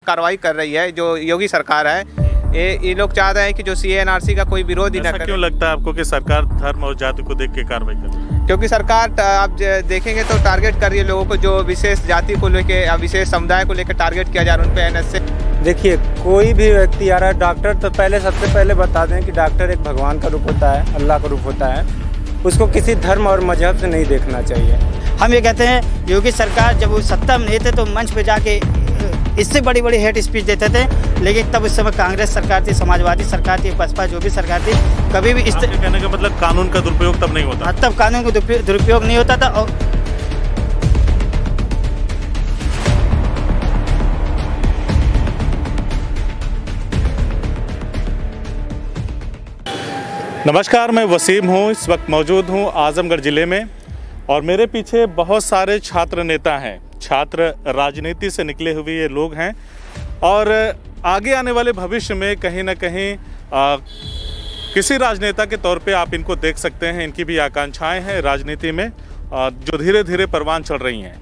कार्रवाई कर रही है जो योगी सरकार है। ये लोग चाह रहे हैं कि जो CA/NRC का कोई विरोध ही न करे। क्यों लगता है आपको कि सरकार धर्म और जाति को देख के कार्रवाई कर रही है? क्योंकि सरकार आप देखेंगे तो टारगेट कर रही है लोगों को, जो विशेष जाति को लेके या विशेष समुदाय को लेकर टारगेट किया जा रहा है उन पे NS से। देखिए, कोई भी व्यक्ति आ रहा है, डॉक्टर तो सबसे पहले बता दें कि डॉक्टर एक भगवान का रूप होता है, अल्लाह का रूप होता है। उसको किसी धर्म और मजहब से नहीं देखना चाहिए। हम ये कहते हैं योगी सरकार जब वो सत्ता में नहीं थे तो मंच पे जाके इससे बड़ी बड़ी हेट स्पीच देते थे, लेकिन तब उस समय कांग्रेस सरकार थी, समाजवादी सरकार थी, बसपा जो भी सरकार थी, कभी भी इस कहने का मतलब कानून का दुरुपयोग तब नहीं होता। तब कानून का दुरुपयोग नहीं होता था। और नमस्कार, मैं वसीम हूँ। इस वक्त मौजूद हूँ आजमगढ़ ज़िले में और मेरे पीछे बहुत सारे छात्र नेता हैं। छात्र राजनीति से निकले हुए ये लोग हैं और आगे आने वाले भविष्य में कहीं ना कहीं किसी राजनेता के तौर पे आप इनको देख सकते हैं। इनकी भी आकांक्षाएं हैं राजनीति में जो धीरे धीरे परवान चढ़ रही हैं।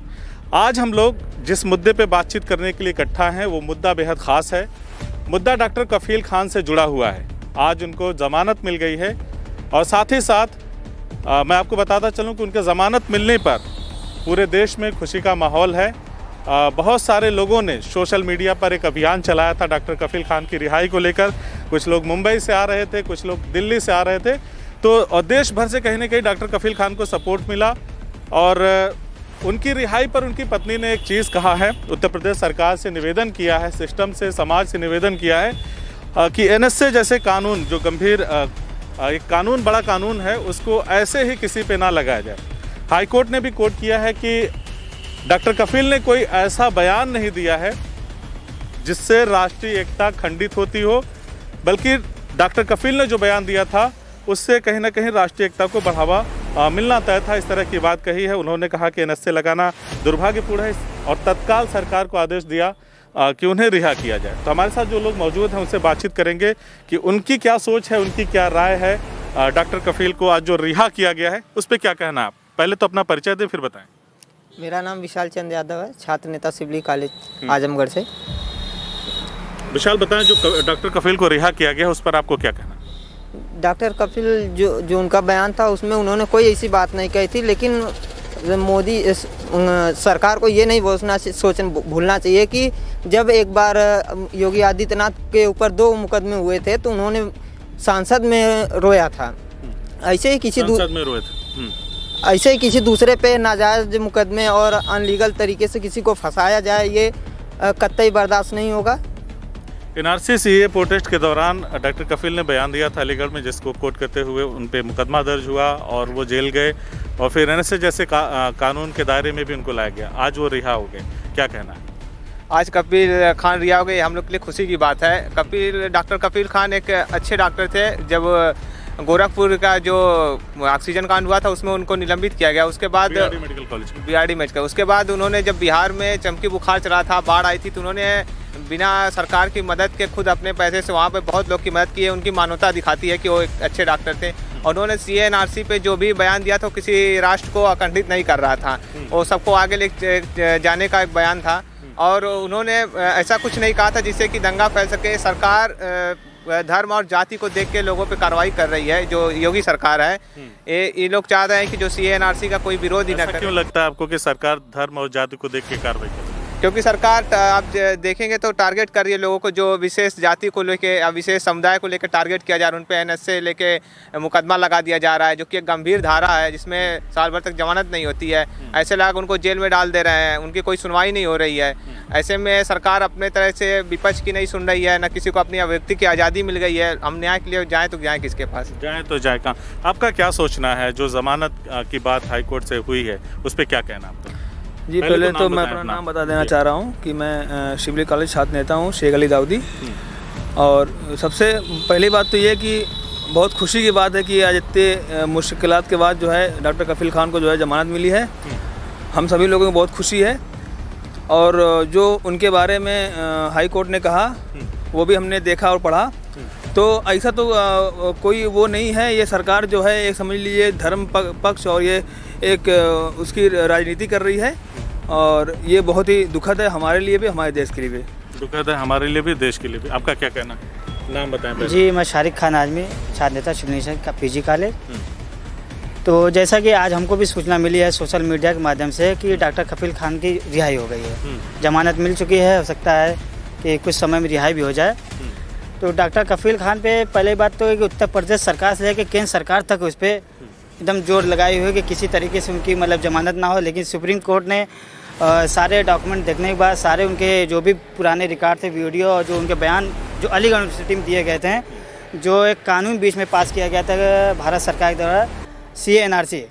आज हम लोग जिस मुद्दे पे बातचीत करने के लिए इकट्ठा हैं वो मुद्दा बेहद ख़ास है। मुद्दा डॉक्टर कफील खान से जुड़ा हुआ है। आज उनको ज़मानत मिल गई है और साथ ही साथ मैं आपको बताता चलूं कि उनके ज़मानत मिलने पर पूरे देश में खुशी का माहौल है। बहुत सारे लोगों ने सोशल मीडिया पर एक अभियान चलाया था डॉक्टर कफील खान की रिहाई को लेकर। कुछ लोग मुंबई से आ रहे थे, कुछ लोग दिल्ली से आ रहे थे, तो देश भर से कहीं ना कहीं डॉक्टर कफील खान को सपोर्ट मिला। और उनकी रिहाई पर उनकी पत्नी ने एक चीज़ कहा है, उत्तर प्रदेश सरकार से निवेदन किया है, सिस्टम से, समाज से निवेदन किया है कि NSA जैसे कानून जो गंभीर एक कानून, बड़ा कानून है, उसको ऐसे ही किसी पे ना लगाया जाए। हाई कोर्ट ने भी कोर्ट किया है कि डॉक्टर कफील ने कोई ऐसा बयान नहीं दिया है जिससे राष्ट्रीय एकता खंडित होती हो, बल्कि डॉक्टर कफील ने जो बयान दिया था उससे कहीं ना कहीं राष्ट्रीय एकता को बढ़ावा मिलना तय था। इस तरह की बात कही है। उन्होंने कहा कि NSA लगाना दुर्भाग्यपूर्ण है और तत्काल सरकार को आदेश दिया कि उन्हें रिहा किया जाए। तो हमारे साथ जो लोग मौजूद हैं उनसे बातचीत करेंगे कि उनकी क्या सोच है, उनकी क्या राय है। डॉक्टर कफील को आज जो रिहा किया गया है उस पर क्या कहना है आप? पहले तो अपना परिचय दें फिर बताएं। मेरा नाम विशाल चंद यादव है, छात्र नेता सिवली कॉलेज आजमगढ़ से। विशाल, बताएं जो डॉक्टर कफील को रिहा किया गया उस पर आपको क्या कहना? डॉक्टर कफील जो उनका बयान था उसमें उन्होंने कोई ऐसी बात नहीं कही थी, लेकिन मोदी सरकार को ये नहीं भूलना चाहिए कि जब एक बार योगी आदित्यनाथ के ऊपर 2 मुकदमे हुए थे तो उन्होंने सांसद में रोया था। ऐसे ही किसी दूसरे पे नाजायज मुकदमे और अनलीगल तरीके से किसी को फंसाया जाए, ये कतई बर्दाश्त नहीं होगा। NRC CA प्रोटेस्ट के दौरान डॉक्टर कफील ने बयान दिया था अलीगढ़ में, जिसको कोट करते हुए उन पे मुकदमा दर्ज हुआ और वो जेल गए और फिर NSA जैसे कानून के दायरे में भी उनको लाया गया। आज वो रिहा हो गए, क्या कहना है? आज कफील खान रिहा हो गए, हम लोग के लिए खुशी की बात है। डॉक्टर कफील खान एक अच्छे डॉक्टर थे। जब गोरखपुर का जो ऑक्सीजन कांड हुआ था उसमें उनको निलंबित किया गया, उसके बाद BRD मेडिकल, उसके बाद उन्होंने जब बिहार में चमकी बुखार चला था, बाढ़ आई थी, तो उन्होंने बिना सरकार की मदद के खुद अपने पैसे से वहाँ पे बहुत लोग की मदद की है। उनकी मानवता दिखाती है कि वो एक अच्छे डॉक्टर थे। और उन्होंने CA/NRC पे जो भी बयान दिया था किसी राष्ट्र को अखंडित नहीं कर रहा था, वो सबको आगे ले जाने का एक बयान था। और उन्होंने ऐसा कुछ नहीं कहा था जिससे कि दंगा फैल सके। सरकार धर्म और जाति को देख के लोगों पे कार्रवाई कर रही है जो योगी सरकार है। ये लोग चाह रहे हैं कि जो CA/NRC का कोई विरोध ही न करे। क्यों लगता है आपको कि सरकार धर्म और जाति को देख के कार्रवाई कर रही है? क्योंकि सरकार आप देखेंगे तो टारगेट कर रही है लोगों को, जो विशेष जाति को लेके या विशेष समुदाय को लेकर टारगेट किया जा रहा है। उन पे NSA लेके मुकदमा लगा दिया जा रहा है, जो कि एक गंभीर धारा है जिसमें साल भर तक जमानत नहीं होती है। ऐसे लोग उनको जेल में डाल दे रहे हैं, उनकी कोई सुनवाई नहीं हो रही है। ऐसे में सरकार अपने तरह से विपक्ष की नहीं सुन रही है, न किसी को अपनी अभिव्यक्ति की आज़ादी मिल गई है। हम न्याय के लिए जाएँ तो जाएँ किसके पास? जाएँ तो जाए कहाँ? आपका क्या सोचना है? जो जमानत की बात हाईकोर्ट से हुई है उस पर क्या कहना आपका? जी, पहले तो मैं अपना नाम बता देना चाह रहा हूँ कि मैं शिवली कॉलेज छात्र नेता हूँ, शेख अली दाऊदी। और सबसे पहली बात तो ये कि बहुत खुशी की बात है कि आज इतने मुश्किलात के बाद जो है डॉक्टर कफील खान को जो है ज़मानत मिली है। हम सभी लोगों को बहुत खुशी है। और जो उनके बारे में हाई कोर्ट ने कहा वो भी हमने देखा और पढ़ा। तो ऐसा तो कोई वो नहीं है, ये सरकार जो है एक समझ लीजिए धर्म पक्ष और ये एक उसकी राजनीति कर रही है। और ये बहुत ही दुखद है हमारे लिए भी, हमारे देश के लिए भी। दुखद है हमारे लिए भी, देश के लिए भी। आपका क्या कहना है? नाम बताएं पहले। जी, मैं शारिक खान आजमी, छात्र नेता शिवनी का PG कॉलेज। तो जैसा कि आज हमको भी सूचना मिली है सोशल मीडिया के माध्यम से कि डॉक्टर कफील खान की रिहाई हो गई है, जमानत मिल चुकी है, हो सकता है कि कुछ समय में रिहाई भी हो जाए। तो डॉक्टर कफील खान पे पहले बात तो है कि उत्तर प्रदेश सरकार से लेकर केंद्र सरकार तक उस पर एकदम जोर लगाई हुई है कि किसी तरीके से उनकी मतलब जमानत ना हो। लेकिन सुप्रीम कोर्ट ने सारे डॉक्यूमेंट देखने के बाद, सारे उनके जो भी पुराने रिकॉर्ड थे, वीडियो और जो उनके बयान जो अलीगढ़ यूनिवर्सिटी में दिए गए थे, जो एक कानून बीच में पास किया गया था भारत सरकार के द्वारा CA/NRC,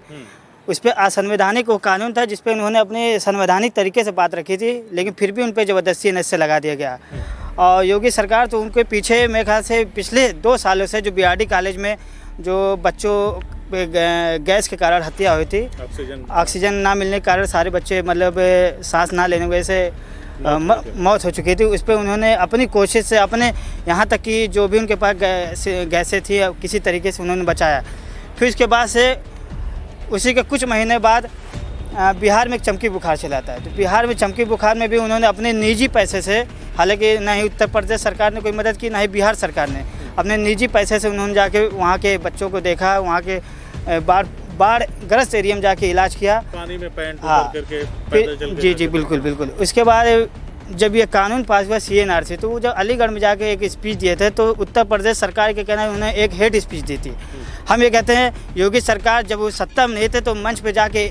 उस पर असंवैधानिक वो कानून था जिस पर उन्होंने अपने संवैधानिक तरीके से बात रखी थी, लेकिन फिर भी उन पर ज़बरदस्ती NSA लगा दिया गया। और योगी सरकार तो उनके पीछे मेरे ख्याल से पिछले 2 सालों से जो BRD कॉलेज में जो बच्चों गैस के कारण हत्या हुई थी, ऑक्सीजन ना मिलने के कारण सारे बच्चे मतलब सांस ना लेने की वजह से मौत हो चुकी थी, उस पर उन्होंने अपनी कोशिश से अपने यहाँ तक कि जो भी उनके पास गैसें थी किसी तरीके से उन्होंने बचाया। फिर उसके बाद से उसी के कुछ महीने बाद बिहार में एक चमकी बुखार चलाता है। तो बिहार में चमकी बुखार में भी उन्होंने अपने निजी पैसे से, हालांकि ना ही उत्तर प्रदेश सरकार ने कोई मदद की, ना ही बिहार सरकार ने, अपने निजी पैसे से उन्होंने जाके वहाँ के बच्चों को देखा, वहाँ के बाढ़ ग्रस्त एरिया में जाके इलाज किया, पानी में पैंट करके पैदल चल के। जी बिल्कुल बिल्कुल। उसके बाद जब ये कानून पास हुआ CA/NRC, तो वो जब अलीगढ़ में जाके एक स्पीच दिए थे, तो उत्तर प्रदेश सरकार के कहना है उन्होंने एक हेट स्पीच दी थी। हम ये कहते हैं योगी सरकार जब वो सत्ता में नहीं थे तो मंच पे जाके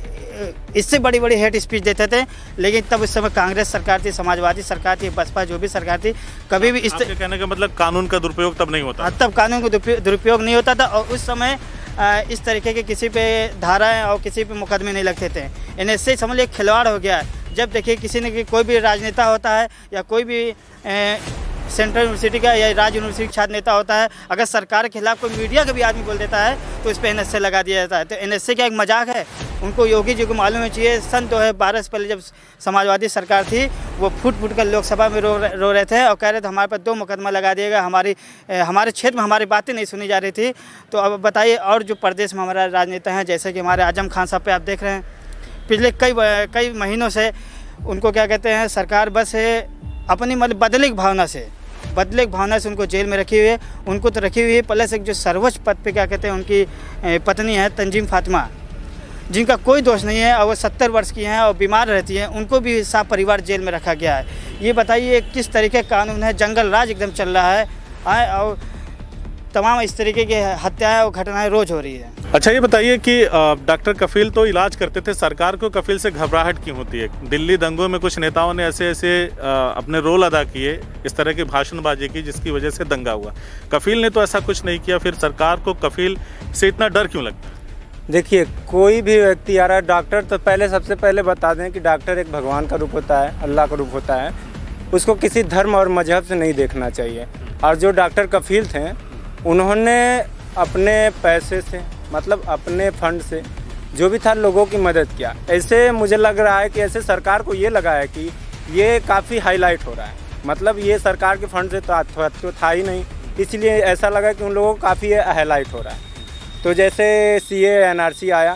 इससे बड़ी बड़ी हेट स्पीच देते थे, लेकिन तब उस समय कांग्रेस सरकार थी, समाजवादी सरकार थी, बसपा जो भी सरकार थी, कभी भी इस कहने का मतलब कानून का दुरुपयोग तब नहीं होता। तब कानून का दुरुपयोग नहीं होता था, और उस समय इस तरीके के किसी पे धाराएं और किसी पे मुकदमे नहीं लगते थे। NSA समझ लीजिए खिलवाड़ हो गया। जब देखिए किसी ने कोई भी राजनेता होता है या कोई भी सेंट्रल यूनिवर्सिटी का या राज्य यूनिवर्सिटी का छात्र नेता होता है, अगर सरकार के खिलाफ कोई मीडिया का भी आदमी बोल देता है तो इस पर NSA लगा दिया जाता है। तो NSA क्या एक मजाक है? उनको योगी जी को मालूम होना चाहिए। सन 2012 से पहले जब समाजवादी सरकार थी, वो फुट कर लोकसभा में रो रहे थे और कह रहे थे हमारे पर 2 मुकदमा लगा दिएगा, हमारे क्षेत्र में हमारी बातें नहीं सुनी जा रही थी। तो अब बताइए, और जो प्रदेश में हमारा राजनेता हैं जैसे कि हमारे आजम खान साहब पे आप देख रहे हैं, पिछले कई महीनों से उनको क्या कहते हैं, सरकार बस अपनी मतलब बदले की भावना से उनको जेल में रखी हुई है। उनको तो रखी हुई है, प्लस एक जो सर्वोच्च पद पे क्या कहते हैं उनकी पत्नी है तंजीम फातिमा, जिनका कोई दोष नहीं है और वो 70 वर्ष की हैं और बीमार रहती हैं, उनको भी साफ परिवार जेल में रखा गया है। ये बताइए किस तरीके का कानून है? जंगल राज एकदम चल रहा है और तमाम इस तरीके की हत्याएं और घटनाएं रोज हो रही है। अच्छा, ये बताइए कि डॉक्टर कफील तो इलाज करते थे, सरकार को कफील से घबराहट क्यों होती है? दिल्ली दंगों में कुछ नेताओं ने ऐसे अपने रोल अदा किए, इस तरह की भाषणबाजी की जिसकी वजह से दंगा हुआ। कफील ने तो ऐसा कुछ नहीं किया, फिर सरकार को कफील से इतना डर क्यों लगता है? देखिए, कोई भी व्यक्ति आ रहा है, डॉक्टर तो सबसे पहले बता दें कि डॉक्टर एक भगवान का रूप होता है, अल्लाह का रूप होता है। उसको किसी धर्म और मजहब से नहीं देखना चाहिए। और जो डॉक्टर कफील थे, उन्होंने अपने पैसे से, मतलब अपने फंड से जो भी था लोगों की मदद किया। ऐसे मुझे लग रहा है कि ऐसे सरकार को ये लगा है कि ये काफ़ी हाईलाइट हो रहा है, मतलब ये सरकार के फंड से तो था ही नहीं, इसलिए ऐसा लगा कि उन लोगों को काफ़ी हाईलाइट हो रहा है। तो जैसे CA/NRC आया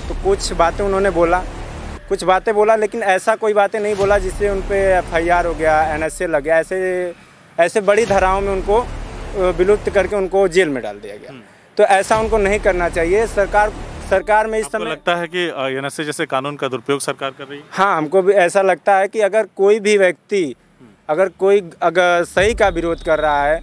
तो कुछ बातें उन्होंने बोला, लेकिन ऐसा कोई बातें नहीं बोला जिससे उन पर FIR हो गया, NSA लग गया। ऐसे बड़ी धाराओं में उनको विलुप्त करके उनको जेल में डाल दिया गया। तो ऐसा उनको नहीं करना चाहिए। सरकार में इस समय लगता है कि NSA जैसे कानून का दुरुपयोग सरकार कर रही है। हाँ, हमको भी ऐसा लगता है कि अगर कोई भी व्यक्ति अगर सही का विरोध कर रहा है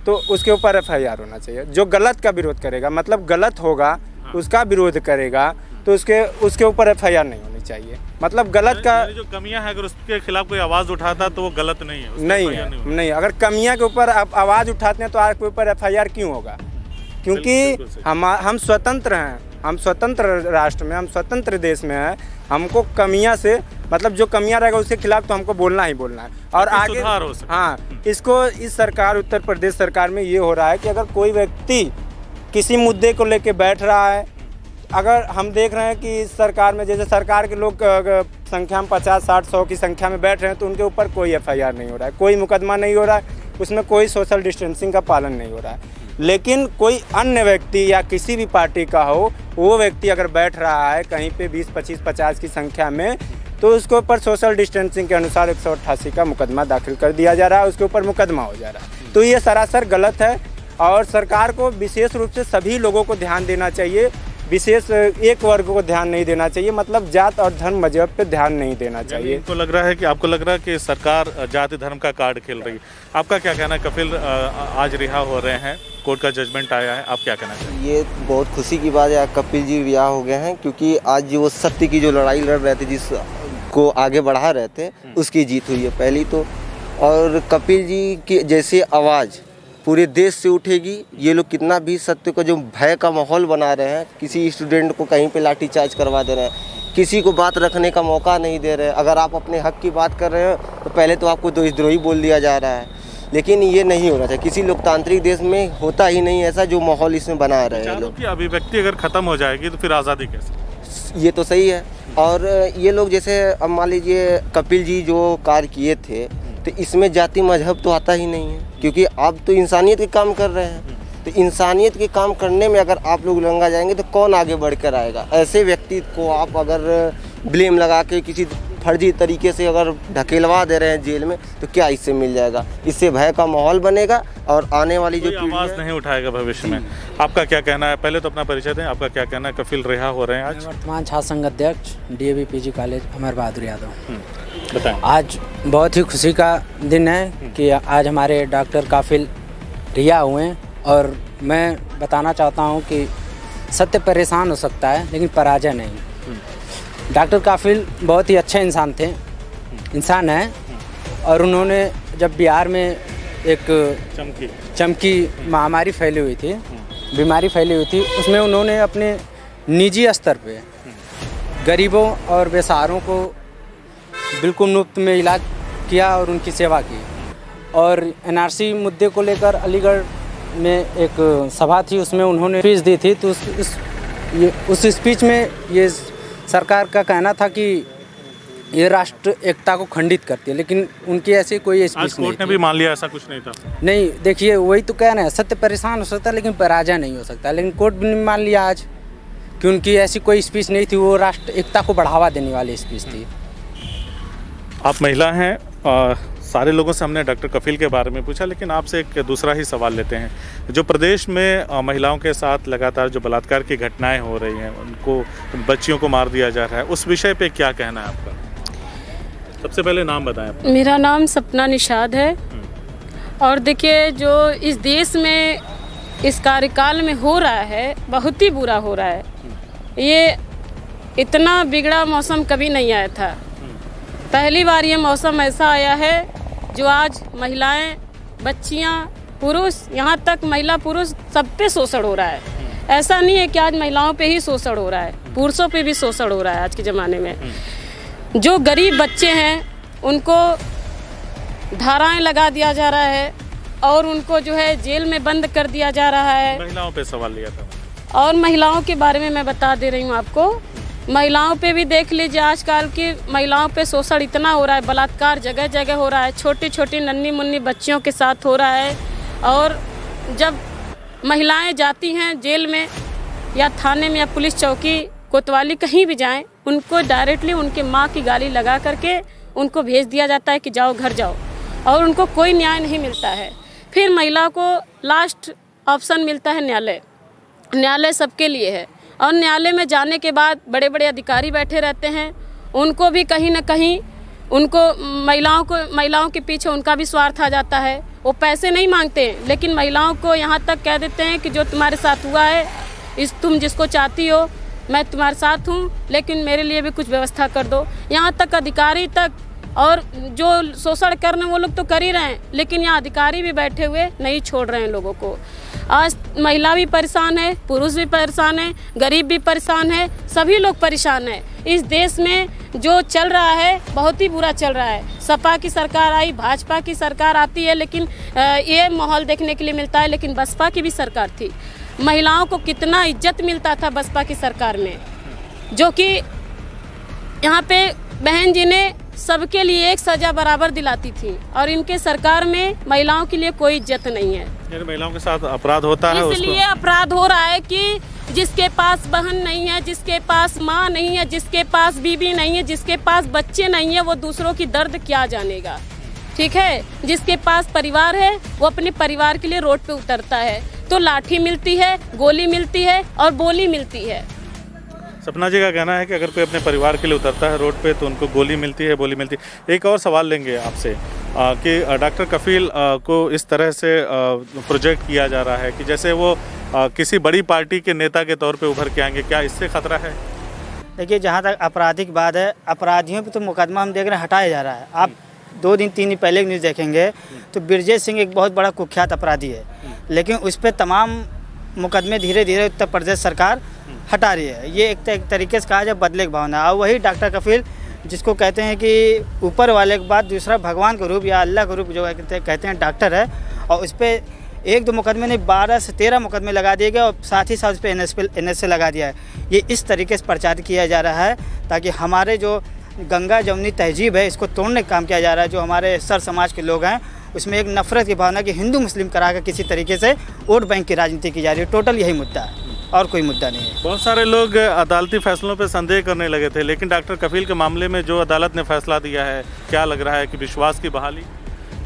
तो उसके ऊपर FIR होना चाहिए। जो गलत का विरोध करेगा, मतलब गलत होगा उसका विरोध करेगा, तो उसके ऊपर FIR नहीं होनी चाहिए। मतलब गलत का जो कमियां है, अगर उसके खिलाफ कोई आवाज़ उठाता तो वो गलत नहीं है। नहीं, अगर कमियां के ऊपर आप आवाज़ उठाते हैं तो आपके ऊपर FIR क्यों होगा? क्योंकि हम स्वतंत्र हैं, हम स्वतंत्र राष्ट्र में, हम स्वतंत्र देश में हैं। हमको कमियां से, मतलब जो कमियां रहेगा उसके खिलाफ तो हमको बोलना ही बोलना है। और आगे हाँ, इस सरकार, उत्तर प्रदेश सरकार में ये हो रहा है कि अगर कोई व्यक्ति किसी मुद्दे को लेके बैठ रहा है, अगर हम देख रहे हैं कि इस सरकार में जैसे सरकार के लोग संख्या में 50, 60, 100 की संख्या में बैठ रहे हैं, तो उनके ऊपर कोई FIR नहीं हो रहा है, कोई मुकदमा नहीं हो रहा है, उसमें कोई सोशल डिस्टेंसिंग का पालन नहीं हो रहा है। लेकिन कोई अन्य व्यक्ति या किसी भी पार्टी का हो, वो व्यक्ति अगर बैठ रहा है कहीं पे 20, 25, 50 की संख्या में, तो उसके ऊपर सोशल डिस्टेंसिंग के अनुसार 188 का मुकदमा दाखिल कर दिया जा रहा है, उसके ऊपर मुकदमा हो जा रहा है। तो ये सरासर गलत है और सरकार को विशेष रूप से सभी लोगों को ध्यान देना चाहिए, विशेष एक वर्ग को ध्यान नहीं देना चाहिए, मतलब जात और धर्म मजहब पे ध्यान नहीं देना चाहिए। आपको लग रहा है कि सरकार जाति धर्म का कार्ड खेल रही है। आपका क्या कहना है? कपिल आज रिहा हो रहे हैं, कोर्ट का जजमेंट आया है, आप क्या कहना चाहिए? ये बहुत खुशी की बात है, कपिल जी रिहा हो गए हैं, क्योंकि आज जो सत्य की जो लड़ाई लड़ रहे थे, जिसको आगे बढ़ा रहे थे, उसकी जीत हुई है पहली तो। और कपिल जी की जैसे आवाज़ पूरे देश से उठेगी। ये लोग कितना भी सत्य को जो भय का माहौल बना रहे हैं, किसी स्टूडेंट को कहीं पे लाठीचार्ज करवा दे रहे हैं, किसी को बात रखने का मौका नहीं दे रहे। अगर आप अपने हक की बात कर रहे हो तो पहले तो आपको देशद्रोही बोल दिया जा रहा है, लेकिन ये नहीं होना चाहिए। किसी लोकतांत्रिक देश में होता ही नहीं ऐसा जो माहौल इसमें बना रहे हैं लोग। अभिव्यक्ति अगर खत्म हो जाएगी तो फिर आज़ादी कैसे? ये तो सही है। और ये लोग जैसे अब मान लीजिए कपिल जी जो कार्य किए थे, तो इसमें जाति मजहब तो आता ही नहीं है, क्योंकि आप तो इंसानियत के काम कर रहे हैं। तो इंसानियत के काम करने में अगर आप लोग लंगा जाएंगे तो कौन आगे बढ़ कर आएगा? ऐसे व्यक्ति को आप अगर ब्लेम लगा के किसी फर्जी तरीके से अगर ढकेलवा दे रहे हैं जेल में, तो क्या इससे मिल जाएगा? इससे भय का माहौल बनेगा और आने वाली जो आवाज़ नहीं उठाएगा भविष्य में। आपका क्या कहना है? पहले तो अपना परिचय दें, आपका क्या कहना है? कपिल रिहा हो रहे हैं आज। वर्तमान छात्र संघ अध्यक्ष DAV PG college Amar Bahadur Yadav. बताएं। आज बहुत ही खुशी का दिन है कि आज हमारे डॉक्टर काफिल रिहा हुए हैं, और मैं बताना चाहता हूं कि सत्य परेशान हो सकता है लेकिन पराजय नहीं। डॉक्टर काफिल बहुत ही अच्छे इंसान हैं, और उन्होंने जब बिहार में एक चमकी महामारी फैली हुई थी, बीमारी फैली हुई थी, उसमें उन्होंने अपने निजी स्तर पे गरीबों और बेसहारों को बिल्कुल मुफ्त में इलाज किया और उनकी सेवा की। और NRC मुद्दे को लेकर अलीगढ़ में एक सभा थी, उसमें उन्होंने स्पीच दी थी। तो उस स्पीच में ये सरकार का कहना था कि ये राष्ट्र एकता को खंडित करती है, लेकिन उनकी ऐसी कोई स्पीच नहीं थी। कोर्ट ने भी मान लिया ऐसा कुछ नहीं था। नहीं, देखिए वही तो कह रहे हैं, सत्य परेशान हो सकता है लेकिन पराजय नहीं हो सकता। लेकिन कोर्ट भी नहीं मान लिया आज कि उनकी ऐसी कोई स्पीच नहीं थी, वो राष्ट्र एकता को बढ़ावा देने वाली स्पीच थी। आप महिला हैं और सारे लोगों से हमने डॉक्टर कपिल के बारे में पूछा, लेकिन आपसे एक दूसरा ही सवाल लेते हैं। जो प्रदेश में महिलाओं के साथ लगातार जो बलात्कार की घटनाएं हो रही हैं, उनको बच्चियों को मार दिया जा रहा है, उस विषय पे क्या कहना है आपका? सबसे पहले नाम बताएं अपना। मेरा नाम सपना निषाद है। और देखिए, जो इस देश में इस कार्यकाल में हो रहा है, बहुत ही बुरा हो रहा है। ये इतना बिगड़ा मौसम कभी नहीं आया था। पहली बार ये मौसम ऐसा आया है जो आज महिलाएं, बच्चियां, पुरुष, यहाँ तक महिला पुरुष सब पे शोषण हो रहा है। ऐसा नहीं है कि आज महिलाओं पे ही शोषण हो रहा है, पुरुषों पे भी शोषण हो रहा है आज के ज़माने में। जो गरीब बच्चे हैं उनको धाराएं लगा दिया जा रहा है और उनको जो है जेल में बंद कर दिया जा रहा है। महिलाओं पे सवाल लिया था। और महिलाओं के बारे में मैं बता दे रही हूँ आपको। महिलाओं पे भी देख लीजिए, आजकल की महिलाओं पे शोषण इतना हो रहा है, बलात्कार जगह जगह हो रहा है, छोटी छोटी नन्ही मुन्नी बच्चियों के साथ हो रहा है। और जब महिलाएं जाती हैं जेल में या थाने में या पुलिस चौकी कोतवाली कहीं भी जाएं, उनको डायरेक्टली उनके माँ की गाली लगा करके उनको भेज दिया जाता है कि जाओ घर जाओ, और उनको कोई न्याय नहीं मिलता है। फिर महिला को लास्ट ऑप्शन मिलता है न्यायालय। न्यायालय सबके लिए है, और न्यायालय में जाने के बाद बड़े बड़े अधिकारी बैठे रहते हैं, उनको भी कहीं ना कहीं उनको महिलाओं के पीछे उनका भी स्वार्थ आ जाता है। वो पैसे नहीं मांगते, लेकिन महिलाओं को यहाँ तक कह देते हैं कि जो तुम्हारे साथ हुआ है, तुम जिसको चाहती हो मैं तुम्हारे साथ हूँ, लेकिन मेरे लिए भी कुछ व्यवस्था कर दो। यहाँ तक अधिकारी तक, और जो शोषण करने वो लोग तो कर ही रहे हैं, लेकिन यहाँ अधिकारी भी बैठे हुए नहीं छोड़ रहे हैं लोगों को। आज महिला भी परेशान है, पुरुष भी परेशान है, गरीब भी परेशान है, सभी लोग परेशान हैं। इस देश में जो चल रहा है बहुत ही बुरा चल रहा है। सपा की सरकार आई, भाजपा की सरकार आती है, लेकिन ये माहौल देखने के लिए मिलता है। लेकिन बसपा की भी सरकार थी, महिलाओं को कितना इज्जत मिलता था बसपा की सरकार में, जो कि यहाँ पे बहन जी ने सबके लिए एक सजा बराबर दिलाती थी, और इनके सरकार में महिलाओं के लिए कोई इज्जत नहीं है। महिलाओं के साथ अपराध होता है, इसलिए अपराध हो रहा है कि जिसके पास बहन नहीं है, जिसके पास माँ नहीं है, जिसके पास बीवी नहीं है, जिसके पास बच्चे नहीं है, वो दूसरों की दर्द क्या जानेगा। ठीक है, जिसके पास परिवार है वो अपने परिवार के लिए रोड पे उतरता है, तो लाठी मिलती है, गोली मिलती है और बोली मिलती है। सपना जी का कहना है कि अगर कोई अपने परिवार के लिए उतरता है रोड पे तो उनको गोली मिलती है, बोली मिलती है। एक और सवाल लेंगे आपसे कि डॉक्टर कफील को इस तरह से प्रोजेक्ट किया जा रहा है कि जैसे वो किसी बड़ी पार्टी के नेता के तौर पे उभर के आएंगे, क्या इससे खतरा है? देखिए, जहाँ तक आपराधिक बात है, अपराधियों पे तो मुकदमा हम देख रहे हैं हटाया जा रहा है। आप 2 दिन 3 दिन पहले न्यूज़ देखेंगे तो ब्रजेश सिंह एक बहुत बड़ा कुख्यात अपराधी है, लेकिन उस पर तमाम मुकदमे धीरे धीरे उत्तर प्रदेश सरकार हटा रही है। ये एक तरीके से कहा जाए बदले की भावना। और वही डॉक्टर कफील जिसको कहते हैं कि ऊपर वाले के बाद दूसरा भगवान का रूप या अल्लाह का रूप जो कहते हैं डॉक्टर है, और उस पर 1-2 मुकदमे नहीं 12 से 13 मुकदमे लगा दिए गए और साथ ही साथ उस पर NSA लगा दिया है। ये इस तरीके से प्रचार किया जा रहा है ताकि हमारे जो गंगा जमुनी तहजीब है इसको तोड़ने का काम किया जा रहा है। जो हमारे सर समाज के लोग हैं उसमें एक नफरत की भावना कि हिंदू मुस्लिम करा कर किसी तरीके से वोट बैंक की राजनीति की जा रही है। टोटल यही मुद्दा है और कोई मुद्दा नहीं है। बहुत सारे लोग अदालती फैसलों पर संदेह करने लगे थे, लेकिन डॉक्टर कफील के मामले में जो अदालत ने फैसला दिया है, क्या लग रहा है कि विश्वास की बहाली?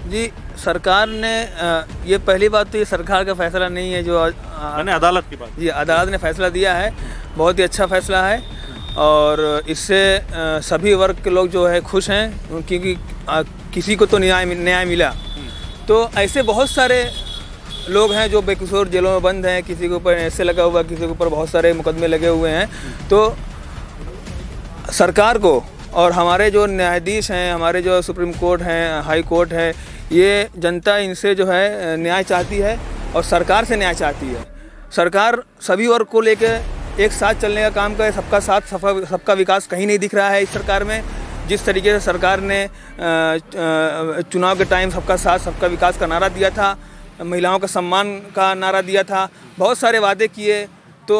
जी, सरकार ने ये पहली बात तो ये सरकार का फैसला नहीं है, जो मैंने अदालत की बात। जी, अदालत ने फैसला दिया है, बहुत ही अच्छा फैसला है और इससे सभी वर्ग के लोग जो है खुश हैं, क्योंकि किसी को तो न्याय मिला। तो ऐसे बहुत सारे लोग हैं जो बेकसूर जेलों में बंद हैं, किसी के ऊपर ऐसे लगा हुआ, किसी के ऊपर बहुत सारे मुकदमे लगे हुए हैं। तो सरकार को और हमारे जो न्यायाधीश हैं, हमारे जो सुप्रीम कोर्ट हैं, हाई कोर्ट है, ये जनता इनसे जो है न्याय चाहती है और सरकार से न्याय चाहती है। सरकार सभी वर्ग को लेकर एक साथ चलने का काम करे, सबका साथ सबका विकास कहीं नहीं दिख रहा है इस सरकार में। जिस तरीके से सरकार ने चुनाव के टाइम सबका साथ सबका विकास का नारा दिया था, महिलाओं का सम्मान का नारा दिया था, बहुत सारे वादे किए, तो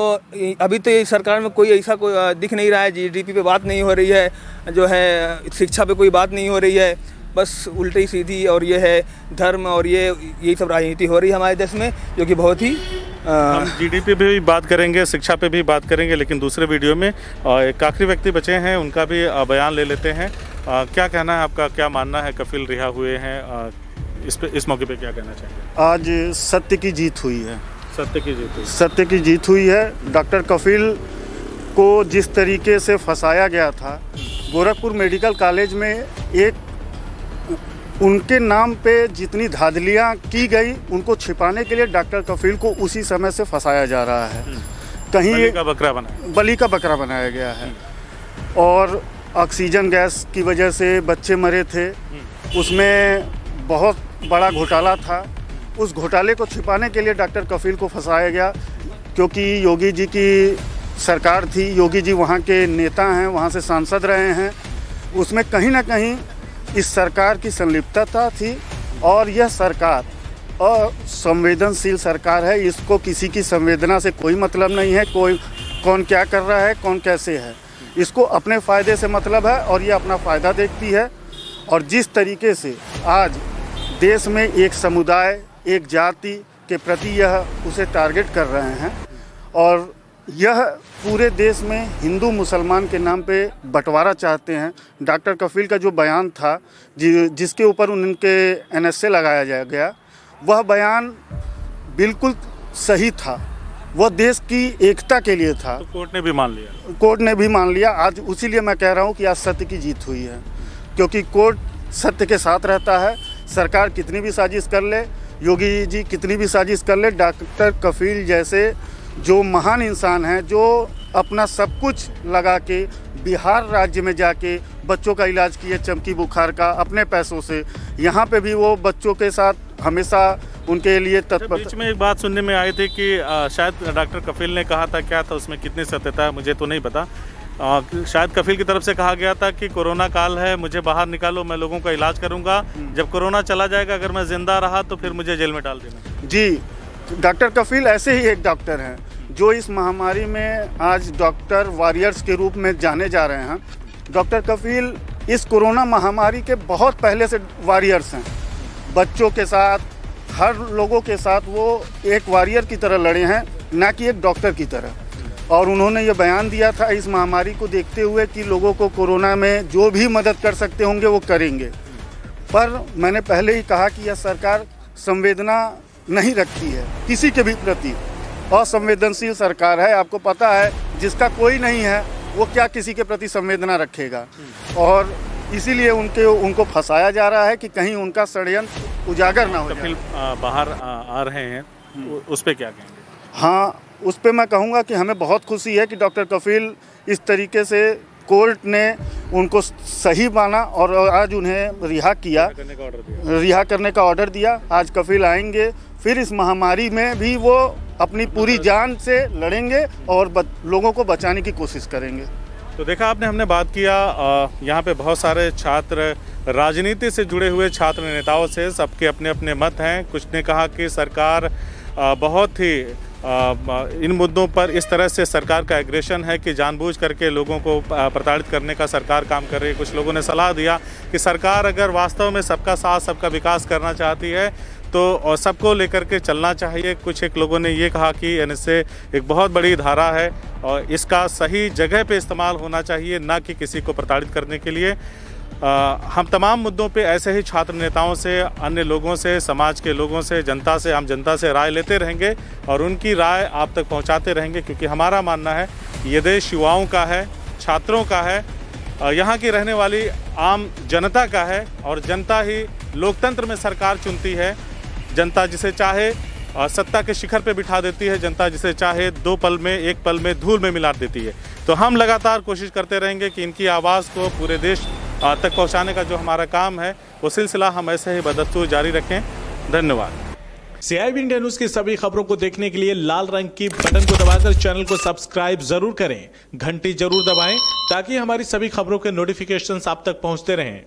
अभी तो ये सरकार में कोई ऐसा कोई दिख नहीं रहा है। GDP पे बात नहीं हो रही है, जो है शिक्षा पे कोई बात नहीं हो रही है, बस उल्टी सीधी और ये है धर्म और यही सब राजनीति हो रही है हमारे देश में, जो कि बहुत ही हम GDP पे भी बात करेंगे, शिक्षा पे भी बात करेंगे, लेकिन दूसरे वीडियो में एक आखिरी व्यक्ति बचे हैं, उनका भी बयान ले लेते हैं। क्या कहना है आपका, क्या मानना है? कफील रिहा हुए हैं, इस मौके पे क्या कहना चाहिए? आज सत्य की जीत हुई है। सत्य की जीत हुई, सत्य की जीत हुई है। डॉक्टर कफील को जिस तरीके से फंसाया गया था, गोरखपुर मेडिकल कॉलेज में एक उनके नाम पे जितनी धांधलियाँ की गई, उनको छिपाने के लिए डॉक्टर कफील को उसी समय से फंसाया जा रहा है। कहीं बलि का बकरा बनाया गया है। और ऑक्सीजन गैस की वजह से बच्चे मरे थे, उसमें बहुत बड़ा घोटाला था। उस घोटाले को छिपाने के लिए डॉक्टर कफील को फंसाया गया, क्योंकि योगी जी की सरकार थी, योगी जी वहाँ के नेता हैं, वहाँ से सांसद रहे हैं। उसमें कहीं ना कहीं इस सरकार की संलिप्तता थी और यह सरकार असंवेदनशील सरकार है। इसको किसी की संवेदना से कोई मतलब नहीं है, कौन क्या कर रहा है, कौन कैसे है। इसको अपने फ़ायदे से मतलब है और ये अपना फ़ायदा देखती है। और जिस तरीके से आज देश में एक समुदाय, एक जाति के प्रति यह उसे टारगेट कर रहे हैं और यह पूरे देश में हिंदू मुसलमान के नाम पे बंटवारा चाहते हैं। डॉक्टर कफील का जो बयान था, जिसके ऊपर उनके NSA लगाया गया, वह बयान बिल्कुल सही था, वह देश की एकता के लिए था। तो कोर्ट ने भी मान लिया। कोर्ट ने भी मान लिया आज। उसीलिए मैं कह रहा हूँ कि आज सत्य की जीत हुई है, क्योंकि कोर्ट सत्य के साथ रहता है। सरकार कितनी भी साजिश कर ले, योगी जी कितनी भी साजिश कर ले, डॉक्टर कफील जैसे जो महान इंसान हैं, जो अपना सब कुछ लगा के बिहार राज्य में जाके बच्चों का इलाज किए, चमकी बुखार का, अपने पैसों से, यहाँ पे भी वो बच्चों के साथ हमेशा उनके लिए तत्पर। बीच में एक बात सुनने में आई थी कि शायद डॉक्टर कफील ने कहा था, क्या था उसमें, कितनी सत्यता है मुझे तो नहीं पता। शायद कफील की तरफ से कहा गया था कि कोरोना काल है, मुझे बाहर निकालो, मैं लोगों का इलाज करूँगा, जब कोरोना चला जाएगा अगर मैं जिंदा रहा तो फिर मुझे जेल में डाल देना। जी, डॉक्टर कफील ऐसे ही एक डॉक्टर हैं जो इस महामारी में आज डॉक्टर वॉरियर्स के रूप में जाने जा रहे हैं। डॉक्टर कफील इस कोरोना महामारी के बहुत पहले से वॉरियर्स हैं। बच्चों के साथ, हर लोगों के साथ वो एक वॉरियर की तरह लड़े हैं, ना कि एक डॉक्टर की तरह। और उन्होंने ये बयान दिया था इस महामारी को देखते हुए कि लोगों को कोरोना में जो भी मदद कर सकते होंगे वो करेंगे। पर मैंने पहले ही कहा कि यह सरकार संवेदना नहीं रखती है किसी के भी प्रति, असंवेदनशील सरकार है। आपको पता है जिसका कोई नहीं है वो क्या किसी के प्रति संवेदना रखेगा, और इसीलिए उनको फंसाया जा रहा है कि कहीं उनका षड्यंत्र उजागर ना हो जाए। बाहर आ रहे हैं, उस पर क्या कहेंगे? हाँ, उस पर मैं कहूँगा कि हमें बहुत खुशी है कि डॉक्टर कफील इस तरीके से कोर्ट ने उनको सही माना और आज उन्हें रिहा करने का ऑर्डर दिया। आज कफील आएंगे, फिर इस महामारी में भी वो अपनी पूरी जान से लड़ेंगे और लोगों को बचाने की कोशिश करेंगे। तो देखा आपने, हमने बात किया यहाँ पे बहुत सारे छात्र, राजनीति से जुड़े हुए छात्र नेताओं से, सबके अपने अपने मत हैं। कुछ ने कहा कि सरकार बहुत ही इन मुद्दों पर इस तरह से सरकार का एग्रेशन है कि जानबूझ करके लोगों को प्रताड़ित करने का सरकार काम कर रही है। कुछ लोगों ने सलाह दिया कि सरकार अगर वास्तव में सबका साथ, सबका विकास करना चाहती है तो सबको लेकर के चलना चाहिए। कुछ एक लोगों ने ये कहा कि एनएसए एक बहुत बड़ी धारा है और इसका सही जगह पे इस्तेमाल होना चाहिए, ना कि किसी को प्रताड़ित करने के लिए। हम तमाम मुद्दों पे ऐसे ही छात्र नेताओं से, अन्य लोगों से, समाज के लोगों से, हम जनता से राय लेते रहेंगे और उनकी राय आप तक पहुंचाते रहेंगे, क्योंकि हमारा मानना है ये देश युवाओं का है, छात्रों का है, यहाँ की रहने वाली आम जनता का है और जनता ही लोकतंत्र में सरकार चुनती है। जनता जिसे चाहे सत्ता के शिखर पे बिठा देती है, जनता जिसे चाहे 2 पल में, 1 पल में धूल में मिला देती है। तो हम लगातार कोशिश करते रहेंगे कि इनकी आवाज़ को पूरे देश तक पहुंचाने का जो हमारा काम है वो सिलसिला हम ऐसे ही बदस्तूर जारी रखें। धन्यवाद। CIB इंडिया न्यूज की सभी खबरों को देखने के लिए लाल रंग की बटन को दबाकर चैनल को सब्सक्राइब जरूर करें, घंटी जरूर दबाएं ताकि हमारी सभी खबरों के नोटिफिकेशंस आप तक पहुंचते रहें।